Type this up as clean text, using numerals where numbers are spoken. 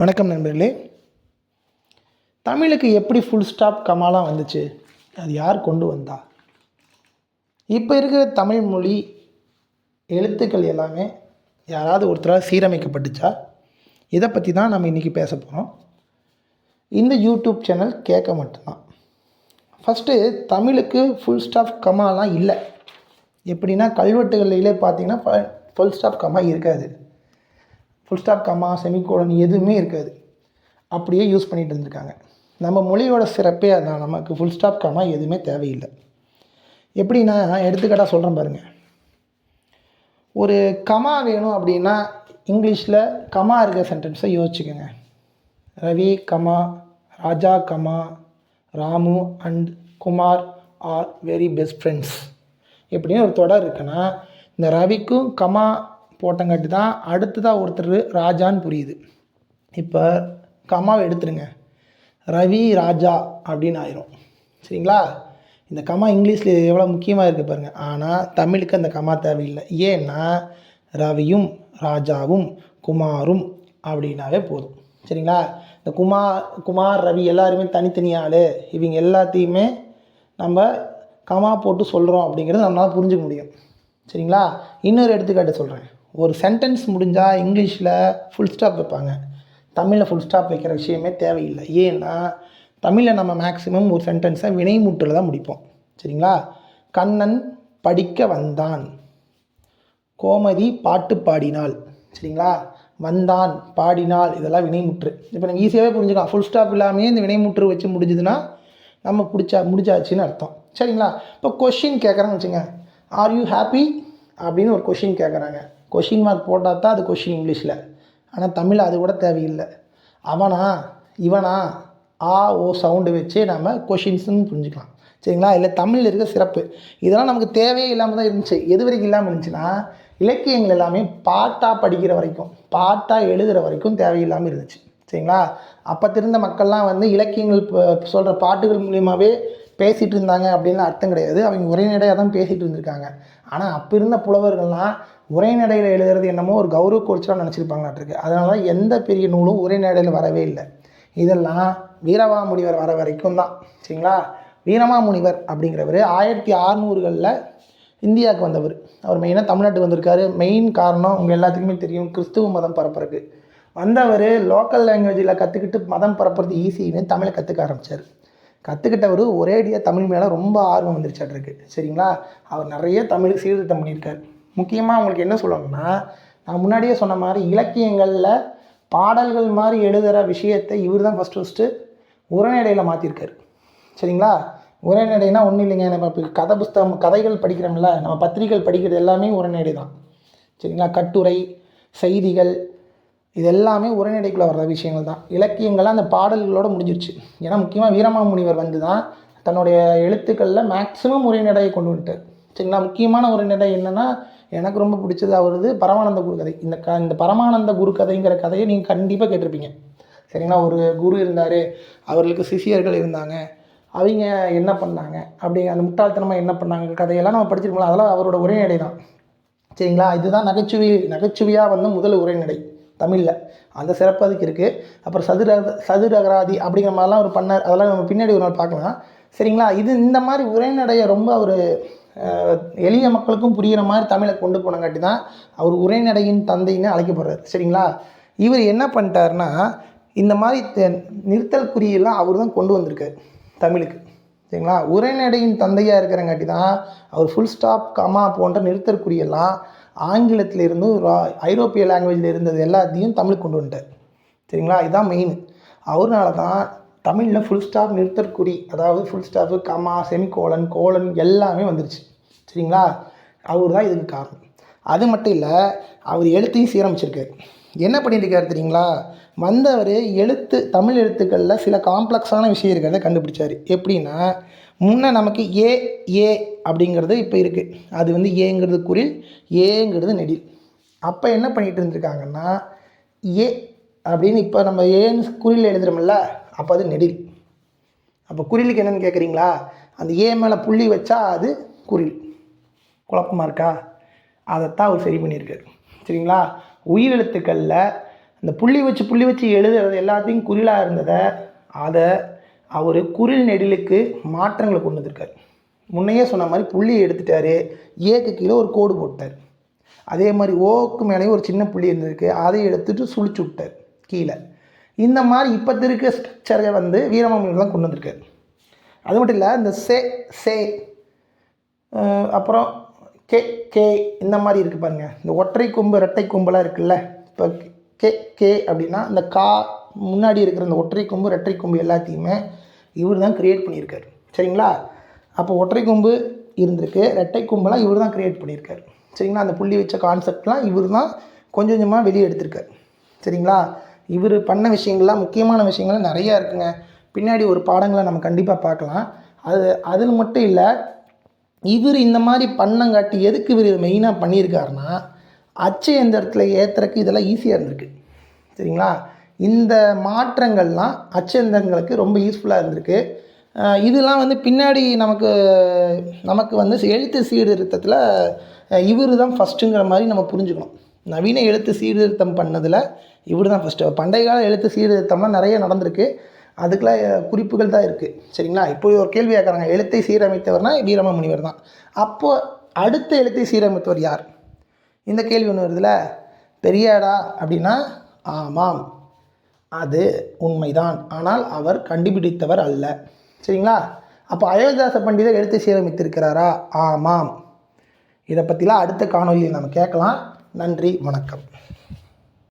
வணக்கம் நண்பர்களே. தமிழுக்கு எப்படி ஃபுல் ஸ்டாப் கமாலாம் வந்துச்சு? அது யார் கொண்டு வந்தா? இப்போ இருக்கிற தமிழ் மொழி எழுத்துக்கள் எல்லாமே யாராவது ஒருத்தரால் சீரமைக்கப்பட்டுச்சா? இதை பற்றி தான் நம்ம இன்றைக்கி பேச போகிறோம். இந்த யூடியூப் சேனல் கேட்க மட்டும்தான். ஃபஸ்ட்டு தமிழுக்கு ஃபுல் ஸ்டாப் கமாலாம் இல்லை. எப்படின்னா கல்வெட்டுகளிலே பார்த்தீங்கன்னா ஃபுல் ஸ்டாப் கமா இருக்காது. ஃபுல் ஸ்டாப் கமா செமிகோலன் எதுவுமே இருக்காது. அப்படியே யூஸ் பண்ணிகிட்டு இருந்திருக்காங்க. நம்ம மொழியோட சிறப்பே அதான். நமக்கு ஃபுல் ஸ்டாப் கமா எதுவுமே தேவையில்லை. எப்படின்னா எடுத்துக்காட்டாக சொல்கிறேன் பாருங்கள். ஒரு கமா வேணும் அப்படின்னா இங்கிலீஷில் கமா இருக்கிற சென்டென்ஸை யோசிச்சுக்கோங்க. Ravi comma Raja comma Ramu and Kumar are very best friends எப்படின்னு ஒரு தொடர் இருக்குன்னா இந்த ரவிக்கும் கமா போட்டங்காட்டி தான் அடுத்ததாக ஒருத்தர் ராஜான்னு புரியுது. இப்போ கமாவை எடுத்துருங்க, ரவி ராஜா அப்படின்னு ஆயிரும். சரிங்களா? இந்த கமா இங்கிலீஷில் எவ்வளோ முக்கியமாக இருக்குது பாருங்கள். ஆனால் தமிழுக்கு அந்த கமா தேவையில்லை. ஏன்னா ரவியும் ராஜாவும் குமாரும் அப்படின்னாவே போதும். சரிங்களா? இந்த குமார் ரவி எல்லாருமே தனித்தனியாள், இவங்க எல்லாத்தையுமே நம்ம கமா போட்டு சொல்கிறோம் அப்படிங்கிறது நம்மளால் புரிஞ்சுக்க முடியும். சரிங்களா? இன்னொரு எடுத்துக்காட்டு சொல்கிறேன். ஒரு சென்டென்ஸ் முடிஞ்சால் இங்கிலீஷில் ஃபுல் ஸ்டாப் வைப்பாங்க, தமிழில் ஃபுல் ஸ்டாப் வைக்கிற விஷயமே தேவையில்லை. ஏன்னா தமிழில் நம்ம மேக்ஸிமம் ஒரு சென்டென்ஸை வினைமுற்றில் தான் முடிப்போம். சரிங்களா? கண்ணன் படிக்க வந்தான், கோமதி பாட்டு பாடினாள். சரிங்களா? வந்தான், பாடினாள், இதெல்லாம் வினைமுற்று. இப்போ நம்ம ஈஸியாகவே புரிஞ்சுக்கலாம். ஃபுல் ஸ்டாப் இல்லாமே இந்த வினைமுற்று வச்சு முடிஞ்சதுன்னா நம்ம முடிச்சாச்சுன்னு அர்த்தம். சரிங்களா? இப்போ கொஷின் கேட்குறேன்னு வச்சுங்க, ஆர் யூ ஹாப்பி அப்படின்னு ஒரு கொஷின் கேட்குறாங்க. கொஷின் மார்க் போட்டால் தான் அது கொஷின் இங்கிலீஷில். ஆனால் தமிழ் அது கூட தேவையில்லை. அவனா இவனா ஆ ஓ சவுண்டு வச்சு நம்ம கொஷின்ஸுன்னு புரிஞ்சுக்கலாம். சரிங்களா? இல்லை தமிழில் இருக்க சிறப்பு இதெல்லாம் நமக்கு தேவையே இல்லாமல் தான் இருந்துச்சு. எது வரைக்கும் இல்லாமல் இருந்துச்சுன்னா இலக்கியங்கள் எல்லாமே பாட்டாக படிக்கிற வரைக்கும், பாட்டாக எழுதுகிற வரைக்கும் தேவையில்லாமல் இருந்துச்சு. சரிங்களா? அப்போ திருந்த மக்கள்லாம் இலக்கியங்கள் சொல்கிற பாட்டுகள் மூலியமாகவே பேசிகிட்டு இருந்தாங்க அப்படின்லாம் அர்த்தம் கிடையாது. அவங்க உரைநடையாக தான் பேசிகிட்டு இருந்திருக்காங்க. ஆனால் அப்போ இருந்த புலவர்கள்லாம் உரைநடையில் எழுதுறது என்னமோ ஒரு கௌரவ குறைச்சலாக நினச்சிருப்பாங்களாட்டிருக்கு. அதனால தான் எந்த பெரிய நூலும் உரைநடையில் வரவே இல்லை. இதெல்லாம் வீரமாமுனிவர் வர வரைக்கும் தான். சரிங்களா? வீரமாமுனிவர் அப்படிங்கிறவர் 1600களில் இந்தியாவுக்கு வந்தவர். அவர் மெயினாக தமிழ்நாட்டுக்கு வந்திருக்காரு. மெயின் காரணம் உங்கள் எல்லாத்துக்குமே தெரியும், கிறிஸ்துவ மதம் பரப்புறதுக்கு வந்தவர். லோக்கல் லாங்குவேஜில் கற்றுக்கிட்டு மதம் பரப்புறது ஈஸின்னு தமிழை கற்றுக்க ஆரம்பித்தார். கற்றுக்கிட்டவர் ஒரேடியாக தமிழ் மேலே ரொம்ப ஆர்வம் வந்துருச்சாட்டிருக்கு. சரிங்களா? அவர் நிறைய தமிழ் சீர்திருத்தம் பண்ணியிருக்கார். முக்கியமாக அவங்களுக்கு என்ன சொல்லணும்னா, நான் முன்னாடியே சொன்ன மாதிரி இலக்கியங்களில் பாடல்கள் மாதிரி எழுதுகிற விஷயத்தை இவர் தான் ஃபஸ்ட்டு உரைநடையில் மாற்றிருக்கார். சரிங்களா? உரைநடைனா ஒன்றும் இல்லைங்க. நம்ம இப்போ கதைகள் படிக்கிறோம்ல, நம்ம பத்திரிகைகள் படிக்கிறது எல்லாமே உரைநடை தான். சரிங்களா? கட்டுரை, செய்திகள், இது எல்லாமே உரைநடைக்குள்ளே வர்ற விஷயங்கள் தான். இலக்கியங்கள்லாம் அந்த பாடல்களோடு முடிஞ்சிருச்சு. ஏன்னா முக்கியமாக வீரமாமுனிவர் தான் தன்னுடைய எழுத்துக்களில் மேக்ஸிமம் உரைநடையை கொண்டு வந்துட்டார். சரிங்களா? முக்கியமான உரைநடை என்னென்னா எனக்கு ரொம்ப பிடிச்சது அவரது பரமானந்த குரு கதை. இந்த பரமானந்த குரு கதைங்கிற கதையை நீங்கள் கண்டிப்பாக கேட்டிருப்பீங்க. சரிங்களா? ஒரு குரு இருந்தார், அவர்களுக்கு சிஷியர்கள் இருந்தாங்க, அவங்க என்ன பண்ணாங்க அப்படி அந்த முட்டாள்தனமாக என்ன பண்ணாங்க கதையெல்லாம் நம்ம படிச்சிருக்கோம். அதெல்லாம் அவரோட உரைநடை தான். சரிங்களா? இதுதான் நகைச்சுவையாக முதல் உரைநடை தமிழில். அந்த சிறப்பு அதுக்கு இருக்குது. அப்புறம் சதுரகராதி அப்படிங்கிற மாதிரிலாம் அவர் பண்ணார். அதெல்லாம் நம்ம பின்னாடி ஒரு நாள் பார்க்கலாம். சரிங்களா? இந்த மாதிரி உரைநடையை ரொம்ப ஒரு எளிய மக்களுக்கும் புரிகிற மாதிரி தமிழை கொண்டு போனங்காட்டி தான் அவர் உரைநடையின் தந்தைன்னு அழைக்கப்படுறார். சரிங்களா? இவர் என்ன பண்ணிட்டாருன்னா இந்த மாதிரி நிறுத்தல் குறியெல்லாம் அவர் தான் கொண்டு வந்திருக்கார் தமிழுக்கு. சரிங்களா? உரைநடையின் தந்தையாக இருக்கிறங்காட்டி தான் அவர் ஃபுல் ஸ்டாப் கமா போன்ற நிறுத்தல் குறியெல்லாம் ஆங்கிலத்தில் இருந்து ஐரோப்பிய லாங்குவேஜில் இருந்தது எல்லாத்தையும் தமிழுக்கு கொண்டு வந்துட்டார். சரிங்களா? இதுதான் மெயின். அவர்னால தான் தமிழில் ஃபுல் ஸ்டாப் நிறுத்தற்குறி, அதாவது full stop comma semicolon colon எல்லாமே வந்துருச்சு. சரிங்களா? அவர் தான் இதுக்கு காரணம். அது மட்டும் இல்லை, அவர் எழுத்தையும் சீரமைச்சிருக்கார். என்ன பண்ணியிருக்காரு தெரியுங்களா? வந்தவர் தமிழ் எழுத்துக்களில் சில காம்ப்ளெக்ஸான விஷயம் இருக்கிறத கண்டுபிடிச்சார். எப்படின்னா முன்னே நமக்கு ஏ அப்படிங்கிறது இப்போ இருக்குது. அது ஏங்கிறது குறில், ஏங்கிறது நெடில். அப்போ என்ன பண்ணிகிட்டு இருந்திருக்காங்கன்னா ஏ அப்படின்னு இப்போ நம்ம ஏன்னு குறில் எழுதுகிறோம்ல, அப்போ அது நெடில். அப்போ குறிலுக்கு என்னென்னு கேட்குறீங்களா? அந்த ஏ மேலே புள்ளி வச்சா அது குறில். குழப்பமாக இருக்கா? அதைத்தான் அவர் சரி பண்ணியிருக்காரு. சரிங்களா? உயிரெழுத்துக்களில் இந்த புள்ளி வச்சு எழுதுறது எல்லாத்தையும் குறிலாக இருந்ததை அதை அவர் குறில் நெடிலுக்கு மாற்றங்களை கொண்டு வந்திருக்கார். முன்னையே சொன்ன மாதிரி புள்ளியை எடுத்துட்டார், ஏக்கு கீழே ஒரு கோடு போட்டார். அதே மாதிரி ஓக்கு மேலேயும் ஒரு சின்ன புள்ளி இருந்திருக்கு, அதை எடுத்துட்டு சுழிச்சு விட்டார் கீழே. இந்த மாதிரி இப்போது இருக்க ஸ்ட்ரக்சரை வீரமாமுனிவர் கொண்டு வந்திருக்காரு. அது மட்டும் இல்லை, இந்த சே அப்புறம் கே இந்த மாதிரி இருக்குது பாருங்கள். இந்த ஒற்றை கொம்பு இரட்டை கொம்பெல்லாம் இருக்குல்ல, இப்போ கே அப்படின்னா இந்த முன்னாடி இருக்கிற இந்த ஒற்றை கொம்பு இரட்டை கொம்பு எல்லாத்தையுமே இவர் தான் க்ரியேட் பண்ணியிருக்காரு. சரிங்களா? அப்போ ஒற்றை கொம்பு இருந்திருக்கு, இரட்டை கொம்பெல்லாம் இவர் தான் க்ரியேட் பண்ணியிருக்காரு. சரிங்களா? அந்த புள்ளி வச்ச கான்செப்ட்லாம் இவர் தான் கொஞ்சம் கொஞ்சமாக வெளியே எடுத்திருக்காரு. சரிங்களா? இவர் பண்ண விஷயங்கள்லாம் முக்கியமான விஷயங்கள்லாம் நிறையா இருக்குங்க. பின்னாடி ஒரு பாடங்களை நம்ம கண்டிப்பாக பார்க்கலாம். அதில் மட்டும் இல்லை, இவர் இந்த மாதிரி பண்ணங்காட்டி எதுக்கு இவர் இதை மெயினாக பண்ணியிருக்காருன்னா, அச்சு எந்திரத்தில் ஏற்றுறக்கு இதெல்லாம் ஈஸியாக இருந்திருக்கு. சரிங்களா? இந்த மாற்றங்கள்லாம் அச்சு எந்திரங்களுக்கு ரொம்ப யூஸ்ஃபுல்லாக இருந்திருக்கு. இதெல்லாம் பின்னாடி நமக்கு எழுத்து சீர்திருத்தத்தில் இவர் தான் ஃபஸ்ட்டுங்கிற மாதிரி நம்ம புரிஞ்சுக்கணும். நவீன எழுத்து சீர்திருத்தம் பண்ணதில் இவர் தான் ஃபஸ்ட்டு. பண்டைய கால எழுத்து சீர்திருத்தம்லாம் நிறைய நடந்திருக்கு, அதுக்கெலாம் குறிப்புகள் தான் இருக்குது. சரிங்களா? இப்போ ஒரு கேள்வி கேட்குறாங்க, எழுத்தை சீரமைத்தவர்னா வீரமாமுனிவர் தான். அப்போது அடுத்த எழுத்தை சீரமைத்தவர் யார்? இந்த கேள்வி ஒன்று வருதுல. பெரியாரா அப்படின்னா ஆமாம், அது உண்மைதான், ஆனால் அவர் கண்டுபிடித்தவர் அல்ல. சரிங்களா? அப்போ அயோத்திதாச பண்டிதர் எழுத்தை சீரமைத்திருக்கிறாரா? ஆமாம். இதை பற்றிலாம் அடுத்த காணொலியில் நம்ம கேட்கலாம். நன்றி, வணக்கம்.